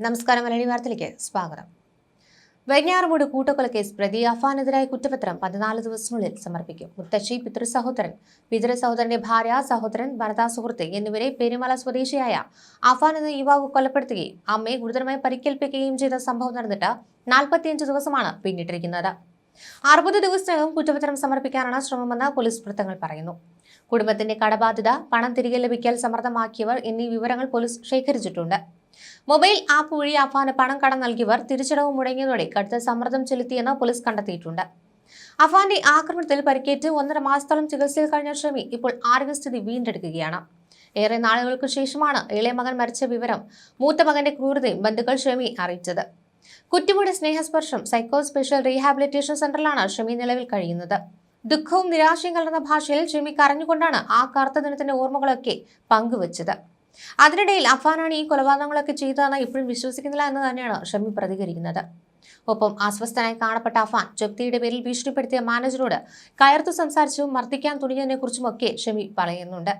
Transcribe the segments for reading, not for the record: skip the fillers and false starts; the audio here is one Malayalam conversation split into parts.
നമസ്കാരം. മലയാളി വാർത്തയിലേക്ക് സ്വാഗതം. വെഞ്ഞാറമൂട് കൂട്ടക്കൊലക്കേസ് പ്രതി അഫാനെതിരായ കുറ്റപത്രം 14 ദിവസത്തിനുള്ളിൽ സമർപ്പിക്കും. മുത്തശ്ശി, പിതൃസഹോദരന്റെ ഭാര്യ, സഹോദരൻ, ഭർത്താവ്, സുഹൃത്ത് എന്നിവരെ പെരുമല സ്വദേശിയായ അഫാൻ എന്ന യുവാവ് കൊലപ്പെടുത്തുകയും അമ്മയെ ഗുരുതരമായി പരിക്കേൽപ്പിക്കുകയും ചെയ്ത സംഭവം നടന്നിട്ട് 45 ദിവസമാണ് പിന്നിട്ടിരിക്കുന്നത്. 60 ദിവസത്തിനകം കുറ്റപത്രം സമർപ്പിക്കാനാണ് ശ്രമമെന്ന് പോലീസ് വൃത്തങ്ങൾ പറയുന്നു. കുടുംബത്തിന്റെ കടബാധ്യത, പണം തിരികെ ലഭിക്കൽ സമ്മർദ്ദമാക്കിയവർ എന്നീ വിവരങ്ങൾ പോലീസ് ശേഖരിച്ചിട്ടുണ്ട്. മൊബൈൽ ആപ്പ് വഴി അഫാന് പണം കടം നൽകിയവർ തിരിച്ചടവ് മുടങ്ങിയതോടെ കടുത്ത സമ്മർദ്ദം ചെലുത്തിയെന്ന് പോലീസ് കണ്ടെത്തിയിട്ടുണ്ട്. അഫാന്റെ ആക്രമണത്തിൽ പരിക്കേറ്റ് 1.5 മാസത്തോളം ചികിത്സയിൽ കഴിഞ്ഞ ഷമി ഇപ്പോൾ ആരോഗ്യസ്ഥിതി വീണ്ടെടുക്കുകയാണ്. ഏറെ നാളുകൾക്ക് ശേഷമാണ് ഇളയ മകൻ മരിച്ച വിവരം മൂത്ത മകന്റെ ക്രൂരതയും ബന്ധുക്കൾ ഷമി അറിയിച്ചത്. കുറ്റിമുടി സ്നേഹസ്പർശം സൈക്കോ സ്പെഷ്യൽ റീഹാബിലിറ്റേഷൻ സെന്ററിലാണ് ഷമി നിലവിൽ കഴിയുന്നത്. ദുഃഖവും നിരാശയും കലർന്ന ഭാഷയിൽ ഷമി കരഞ്ഞുകൊണ്ടാണ് ആ കറുത്ത ദിനത്തിന്റെ ഓർമ്മകളൊക്കെ പങ്കുവച്ചത്. അതിനിടയിൽ അഫാനാണ് ഈ കൊലപാതകങ്ങളൊക്കെ ചെയ്തതെന്ന് ഇപ്പോഴും വിശ്വസിക്കുന്നില്ല എന്ന് തന്നെയാണ് ഷമി പ്രതികരിക്കുന്നത്. ഒപ്പം അസ്വസ്ഥനായി കാണപ്പെട്ട അഫാൻ ജപ്തിയുടെ പേരിൽ ഭീഷണിപ്പെടുത്തിയ മാനേജറോട് കയർത്തു സംസാരിച്ചും മർദ്ദിക്കാൻ തുനിഞ്ഞതിനെ കുറിച്ചുമൊക്കെ ഷമി പറയുന്നുണ്ട്.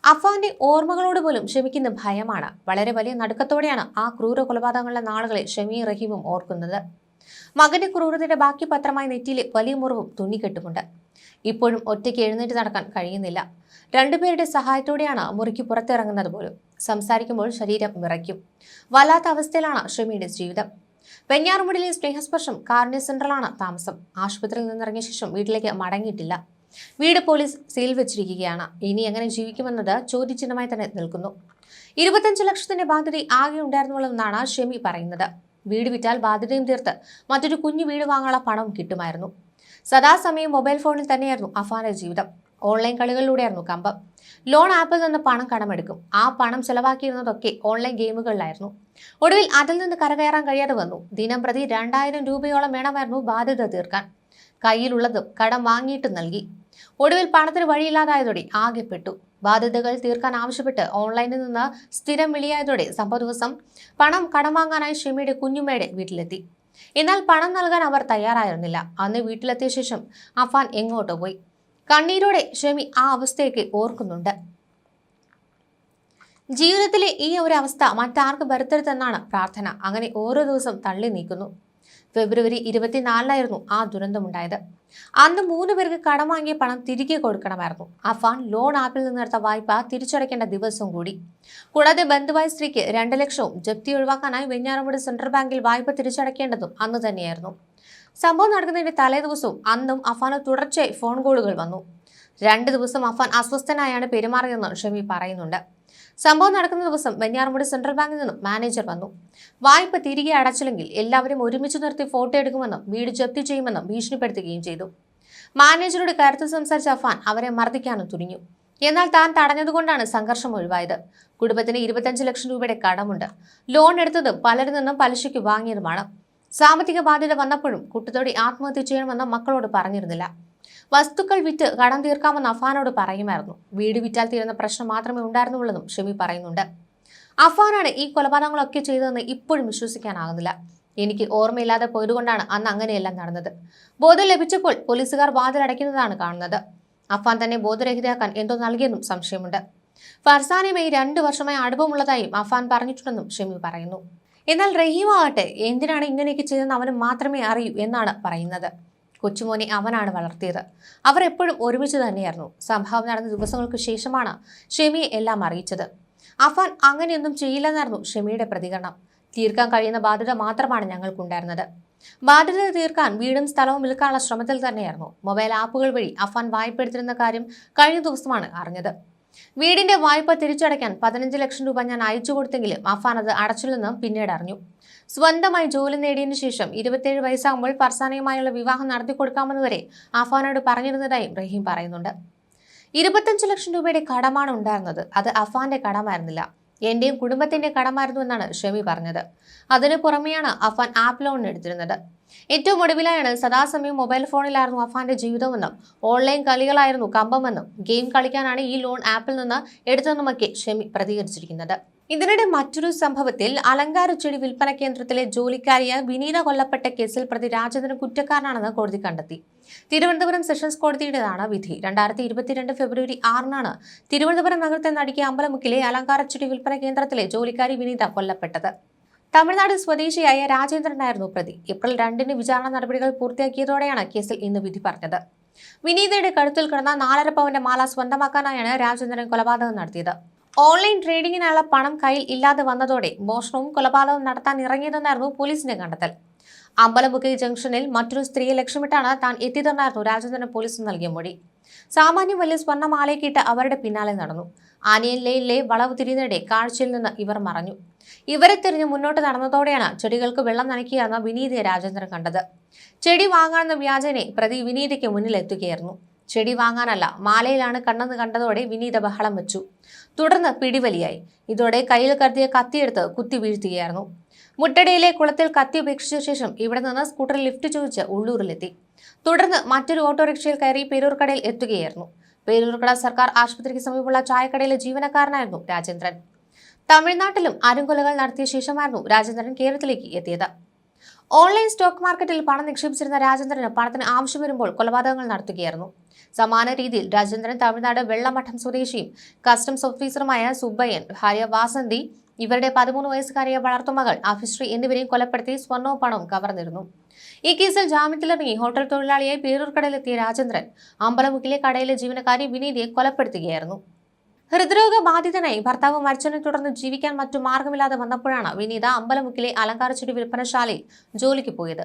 അഫാന്റെ ഓർമ്മകളോട് പോലും ഷമിക്കുന്ന ഭയമാണ്. വളരെ വലിയ നടുക്കത്തോടെയാണ് ആ ക്രൂര കൊലപാതകങ്ങളുടെ നാളുകളെ ഷമിയും റഹീമും ഓർക്കുന്നത്. മകന്റെ ക്രൂരതയുടെ ബാക്കി പത്രമായി നെറ്റിയിലെ വലിയ മുറിവും തുന്നിക്കെട്ടുമുണ്ട്. ഇപ്പോഴും ഒറ്റയ്ക്ക് എഴുന്നേറ്റ് നടക്കാൻ കഴിയുന്നില്ല. രണ്ടുപേരുടെ സഹായത്തോടെയാണ് മുറിക്ക് പുറത്തിറങ്ങുന്നത് പോലും. സംസാരിക്കുമ്പോൾ ശരീരം വിറയ്ക്കും. വല്ലാത്ത അവസ്ഥയിലാണ് ഷമിയുടെ ജീവിതം. വെഞ്ഞാറമൂടിലെ സ്നേഹസ്പർശം കാരുണ്യ സെന്ററിലാണ് താമസം. ആശുപത്രിയിൽ നിന്നിറങ്ങിയ ശേഷം വീട്ടിലേക്ക് മടങ്ങിയിട്ടില്ല. വീട് പോലീസ് സീൽ വെച്ചിരിക്കുകയാണ്. ഇനി എങ്ങനെ ജീവിക്കുമെന്നത് ചോദ്യചിഹ്നമായി തന്നെ നിൽക്കുന്നു. 25 ലക്ഷത്തിന്റെ ബാധ്യത ആകെ ഉണ്ടായിരുന്നുള്ളതെന്നാണ് ഷമി പറയുന്നത്. വീട് വിറ്റാൽ ബാധ്യതയും തീർത്ത് മറ്റൊരു കുഞ്ഞു വീട് വാങ്ങാനുള്ള പണം കിട്ടുമായിരുന്നു. സദാസമയം മൊബൈൽ ഫോണിൽ തന്നെയായിരുന്നു അഫാന്റെ ജീവിതം. ഓൺലൈൻ കളികളിലൂടെയായിരുന്നു കമ്പം. ലോൺ ആപ്പിൽ നിന്ന് പണം കടമെടുക്കും. ആ പണം ചെലവാക്കിയിരുന്നതൊക്കെ ഓൺലൈൻ ഗെയിമുകളിലായിരുന്നു. ഒടുവിൽ അതിൽ നിന്ന് കരകയറാൻ കഴിയാതെ വന്നു. ദിനം പ്രതി 2000 രൂപയോളം വേണമായിരുന്നു ബാധ്യത തീർക്കാൻ. കയ്യിലുള്ളതും കടം വാങ്ങിയിട്ടും നൽകി. ഒടുവിൽ പണത്തിന് വഴിയില്ലാതായതോടെ ആകെപ്പെട്ടു. ബാധ്യതകൾ തീർക്കാൻ ആവശ്യപ്പെട്ട് ഓൺലൈനിൽ നിന്ന് സ്ഥിരം വിളിയായതോടെ സംഭവ ദിവസം പണം കടം വാങ്ങാനായി ഷമിയുടെ കുഞ്ഞുമ്മയുടെ വീട്ടിലെത്തി. എന്നാൽ പണം നൽകാൻ അവർ തയ്യാറായിരുന്നില്ല. അന്ന് വീട്ടിലെത്തിയ ശേഷം അഫാൻ എങ്ങോട്ടോ പോയി. കണ്ണീരോടെ ഷമി ആ അവസ്ഥയൊക്കെ ഓർക്കുന്നുണ്ട്. ജീവിതത്തിലെ ഈ ഒരു അവസ്ഥ മറ്റാർക്ക് വരുത്തരുതെന്നാണ് പ്രാർത്ഥന. അങ്ങനെ ഓരോ ദിവസം തള്ളി നീക്കുന്നു. ഫെബ്രുവരി 24-നായിരുന്നു ആ ദുരന്തമുണ്ടായത്. അന്ന് 3 പേർക്ക് കടം വാങ്ങിയ പണം തിരികെ കൊടുക്കണമായിരുന്നു. അഫാൻ ലോൺ ആപ്പിൽ നിന്നെടുത്ത വായ്പ തിരിച്ചടയ്ക്കേണ്ട ദിവസം കൂടി. കൂടാതെ ബന്ധുവായ സ്ത്രീക്ക് 2 ലക്ഷവും ജപ്തി ഒഴിവാക്കാനായി വെഞ്ഞാറമൂട് സെൻട്രൽ ബാങ്കിൽ വായ്പ തിരിച്ചടയ്ക്കേണ്ടതും അന്ന് തന്നെയായിരുന്നു. സംഭവം നടക്കുന്നതിന്റെ തലേ ദിവസവും അന്നും അഫാന് തുടർച്ചയായി ഫോൺ കോളുകൾ വന്നു. 2 ദിവസം അഫാൻ അസ്വസ്ഥനായാണ് പെരുമാറിയെന്ന് ഷമി പറയുന്നുണ്ട്. സംഭവം നടക്കുന്ന ദിവസം വെഞ്ഞാറമൂട് സെൻട്രൽ ബാങ്കിൽ നിന്നും മാനേജർ വന്നു. വായ്പ തിരികെ അടച്ചില്ലെങ്കിൽ എല്ലാവരും ഒരുമിച്ച് നിർത്തി ഫോട്ടോ എടുക്കുമെന്നും വീട് ജപ്തി ചെയ്യുമെന്നും ഭീഷണിപ്പെടുത്തുകയും ചെയ്തു. മാനേജറോട് കയർത്തു സംസാരിച്ച അഫാൻ അവരെ മർദ്ദിക്കാനും തുനിഞ്ഞു. എന്നാൽ താൻ തടഞ്ഞതുകൊണ്ടാണ് സംഘർഷം ഒഴിവായത്. കുടുംബത്തിന് 25 ലക്ഷം രൂപയുടെ കടമുണ്ട്. ലോൺ എടുത്തതും പലരിൽ നിന്നും പലിശയ്ക്ക് വാങ്ങിയതുമാണ്. സാമ്പത്തിക ബാധ്യത വന്നപ്പോഴും കുട്ടിത്തോടെ ആത്മഹത്യ ചെയ്യണമെന്ന് മക്കളോട് പറഞ്ഞിരുന്നില്ല. വസ്തുക്കൾ വിറ്റ് കടം തീർക്കാമെന്ന് അഫാനോട് പറയുമായിരുന്നു. വീട് വിറ്റാൽ തീരുന്ന പ്രശ്നം മാത്രമേ ഉണ്ടായിരുന്നുള്ളൂവെന്നും ഷമി പറയുന്നുണ്ട്. അഫാനാണ് ഈ കൊലപാതകങ്ങളൊക്കെ ചെയ്തതെന്ന് ഇപ്പോഴും വിശ്വസിക്കാനാകുന്നില്ല. എനിക്ക് ഓർമ്മയില്ലാതെ പോയതുകൊണ്ടാണ് അന്ന് അങ്ങനെയെല്ലാം നടന്നത്. ബോധം ലഭിച്ചപ്പോൾ പോലീസുകാർ വാതിലടയ്ക്കുന്നതാണ് കാണുന്നത്. അഫാൻ തന്നെ ബോധരഹിതയാക്കാൻ എന്തോ നൽകിയെന്നും സംശയമുണ്ട്. ഫർസാനയുമായി 2 വർഷമായി അടുപ്പമുള്ളതായും അഫാൻ പറഞ്ഞിട്ടുണ്ടെന്നും ഷമി പറയുന്നു. എന്നാൽ റഹീം ആകട്ടെ എന്തിനാണ് ഇങ്ങനെയൊക്കെ ചെയ്തതെന്ന് അവന് മാത്രമേ അറിയൂ എന്നാണ് പറയുന്നത്. കൊച്ചുമോനെ അവനാണ് വളർത്തിയത്. അവർ എപ്പോഴും ഒരുമിച്ച് തന്നെയായിരുന്നു. സംഭവം നടന്ന ദിവസങ്ങൾക്ക് ശേഷമാണ് ഷമിയെ എല്ലാം അറിയിച്ചത്. അഫാൻ അങ്ങനെയൊന്നും ചെയ്യില്ലെന്നായിരുന്നു ഷമിയുടെ പ്രതികരണം. തീർക്കാൻ കഴിയുന്ന ബാധ്യത മാത്രമാണ് ഞങ്ങൾക്കുണ്ടായിരുന്നത്. ബാധ്യത തീർക്കാൻ വീടും സ്ഥലവും വിൽക്കാനുള്ള ശ്രമത്തിൽ തന്നെയായിരുന്നു. മൊബൈൽ ആപ്പുകൾ വഴി അഫാൻ വായ്പ എടുത്തിരുന്ന കാര്യം കഴിഞ്ഞ ദിവസമാണ് അറിഞ്ഞത്. വീടിന്റെ വായ്പ തിരിച്ചടയ്ക്കാൻ 15 ലക്ഷം രൂപ ഞാൻ അയച്ചു കൊടുത്തെങ്കിലും അഫാൻ അത് അടച്ചില്ലെന്നും പിന്നീട് അറിഞ്ഞു. സ്വന്തമായി ജോലി നേടിയതിനു ശേഷം 27 വയസ്സാകുമ്പോൾ ഫർസാനയുമായുള്ള വിവാഹം നടത്തിക്കൊടുക്കാമെന്നുവരെ അഫാനോട് പറഞ്ഞിരുന്നതായും റഹീം പറയുന്നുണ്ട്. 25 ലക്ഷം രൂപയുടെ കടമാണ് ഉണ്ടായിരുന്നത്. അത് അഫാന്റെ കടമായിരുന്നില്ല, എന്റെയും കുടുംബത്തിന്റെ കടമായിരുന്നു എന്നാണ് ഷമി പറഞ്ഞത്. അതിനു പുറമെയാണ് അഫാൻ ആപ്പ് ലോൺ എടുത്തിരുന്നത്. ഏറ്റവും ഒടുവിലായാണ് സദാസമയം മൊബൈൽ ഫോണിലായിരുന്നു അഫാന്റെ ജീവിതമെന്നും ഓൺലൈൻ കളികളായിരുന്നു കമ്പമെന്നും ഗെയിം കളിക്കാനാണ് ഈ ലോൺ ആപ്പിൽ നിന്ന് എടുത്തതെന്നുമൊക്കെ ഷമി പ്രതികരിച്ചിരിക്കുന്നത്. ഇതിനിടെ മറ്റൊരു സംഭവത്തിൽ അലങ്കാരച്ചെടി വിൽപ്പന കേന്ദ്രത്തിലെ ജോലിക്കാരിയായ വിനീത കൊല്ലപ്പെട്ട കേസിൽ പ്രതി രാജേന്ദ്രൻ കുറ്റക്കാരനാണെന്ന് കോടതി കണ്ടെത്തി. തിരുവനന്തപുരം സെഷൻസ് കോടതിയുടേതാണ് വിധി. 2022 ഫെബ്രുവരി 6-നാണ് തിരുവനന്തപുരം നഗരത്തെ നടുക്കിയ അമ്പലമുക്കിലെ അലങ്കാരച്ചെടി വിൽപ്പന കേന്ദ്രത്തിലെ ജോലിക്കാരി വിനീത കൊല്ലപ്പെട്ടത്. തമിഴ്നാട് സ്വദേശിയായ രാജേന്ദ്രനായിരുന്നു പ്രതി. ഏപ്രിൽ 2-ന് വിചാരണ നടപടികൾ പൂർത്തിയാക്കിയതോടെയാണ് കേസിൽ ഇന്ന് വിധി പറഞ്ഞത്. വിനീതയുടെ കഴുത്തിൽ കിടന്ന 4.5 പവന്റെ മാല സ്വന്തമാക്കാനായാണ് രാജേന്ദ്രൻ കൊലപാതകം നടത്തിയത്. ഓൺലൈൻ ട്രേഡിംഗിനുള്ള പണം കയ്യിൽ ഇല്ലാതെ വന്നതോടെ മോഷണവും കൊലപാതകവും നടത്താൻ ഇറങ്ങിയതെന്നായിരുന്നു പോലീസിന്റെ കണ്ടെത്തൽ. അമ്പലമുക്ക് ജംഗ്ഷനിൽ മറ്റൊരു സ്ത്രീയെ ലക്ഷ്യമിട്ടാണ് താൻ എത്തിയതെന്നായിരുന്നു രാജേന്ദ്രൻ പോലീസിന് നൽകിയ മൊഴി. സാമാന്യം വലിയ സ്വർണ്ണമാലയ്ക്കിട്ട് അവരുടെ പിന്നാലെ നടന്നു. ആനിയനിലെ വളവ് തിരിയുന്നതിടെ കാഴ്ചയിൽ നിന്ന് ഇവർ മറഞ്ഞു. ഇവരെ തിരിഞ്ഞ് മുന്നോട്ട് നടന്നതോടെയാണ് ചെടികൾക്ക് വെള്ളം നനയ്ക്കുകയെന്ന് വിനീതയെ രാജേന്ദ്രൻ കണ്ടത്. ചെടി വാങ്ങാനെന്ന വ്യാജനെ പ്രതി വിനീതയ്ക്ക് മുന്നിൽ എത്തുകയായിരുന്നു. ചെടി വാങ്ങാനല്ല, മാലയിലാണ് കണ്ണെന്ന് കണ്ടതോടെ വിനീത ബഹളം വെച്ചു. തുടർന്ന് പിടിവലിയായി. ഇതോടെ കയ്യിൽ കരുതിയ കത്തിയെടുത്ത് കുത്തി വീഴ്ത്തുകയായിരുന്നു. മുട്ടടയിലെ കുളത്തിൽ കത്തി ഉപേക്ഷിച്ച ശേഷം ഇവിടെ നിന്ന് സ്കൂട്ടറിൽ ലിഫ്റ്റ് ചോദിച്ച് ഉള്ളൂരിലെത്തി. തുടർന്ന് മറ്റൊരു ഓട്ടോറിക്ഷയിൽ കയറി പേരൂർക്കടയിൽ എത്തുകയായിരുന്നു. പേരൂർക്കട സർക്കാർ ആശുപത്രിക്ക് സമീപമുള്ള ചായക്കടയിലെ ജീവനക്കാരനായിരുന്നു രാജേന്ദ്രൻ. തമിഴ്നാട്ടിലും അരുംകൊലകൾ നടത്തിയ ശേഷമായിരുന്നു രാജേന്ദ്രൻ കേരളത്തിലേക്ക് എത്തിയത്. ഓൺലൈൻ സ്റ്റോക്ക് മാർക്കറ്റിൽ പണം നിക്ഷേപിച്ചിരുന്ന രാജേന്ദ്രന് പണത്തിന് ആവശ്യം വരുമ്പോൾ കൊലപാതകങ്ങൾ നടത്തുകയായിരുന്നു. സമാന രീതിയിൽ രാജേന്ദ്രൻ തമിഴ്നാട് വെള്ളമഠം സ്വദേശിയും കസ്റ്റംസ് ഓഫീസറുമായ സുബ്ബയ്യൻ, ഭാര്യ വാസന്തി, ഇവരുടെ 13 വയസ്സുകാരിയ വളർത്തുമകൾ അഭിശ്രീ എന്നിവരെയും കൊലപ്പെടുത്തി സ്വർണവും പണവും കവർന്നിരുന്നു. ഈ കേസിൽ ജാമ്യത്തിലിറങ്ങി ഹോട്ടൽ തൊഴിലാളിയായി പേരൂർക്കടയിലെത്തിയ രാജേന്ദ്രൻ അമ്പലമുക്കിലെ കടയിലെ ജീവനക്കാരി വിനീതയെ കൊലപ്പെടുത്തുകയായിരുന്നു. ഹൃദ്രോഗ ബാധിതനായി ഭർത്താവ് മരിച്ചതിനെ തുടർന്ന് ജീവിക്കാൻ മറ്റു മാർഗമില്ലാതെ വന്നപ്പോഴാണ് വിനീത അമ്പലമുക്കിലെ അലങ്കാരച്ചെടി വിൽപ്പനശാലയിൽ ജോലിക്ക് പോയത്.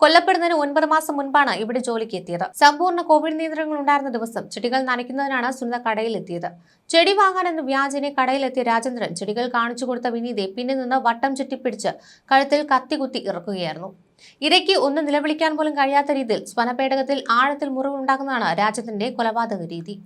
കൊല്ലപ്പെടുന്നതിന് 9 മാസം മുൻപാണ് ഇവിടെ ജോലിക്ക് എത്തിയത്. സമ്പൂർണ്ണ കോവിഡ് നിയന്ത്രണങ്ങൾ ഉണ്ടായിരുന്ന ദിവസം ചെടികൾ നനയ്ക്കുന്നതിനാണ് സുനിത കടയിലെത്തിയത്. ചെടി വാങ്ങാനെന്ന് വ്യാജനെ കടയിലെത്തിയ രാജേന്ദ്രൻ ചെടികൾ കാണിച്ചു കൊടുത്ത വിനീതയെ പിന്നിൽ നിന്ന് വട്ടം ചുറ്റിപ്പിടിച്ച് കഴുത്തിൽ കത്തികുത്തി ഇറക്കുകയായിരുന്നു. ഇരയ്ക്ക് ഒന്ന് നിലവിളിക്കാൻ പോലും കഴിയാത്ത രീതിയിൽ സ്വനപേടകത്തിൽ ആഴത്തിൽ മുറിവുണ്ടാക്കുന്നതാണ് രാജേന്ദ്രന്റെ കൊലപാതക രീതി.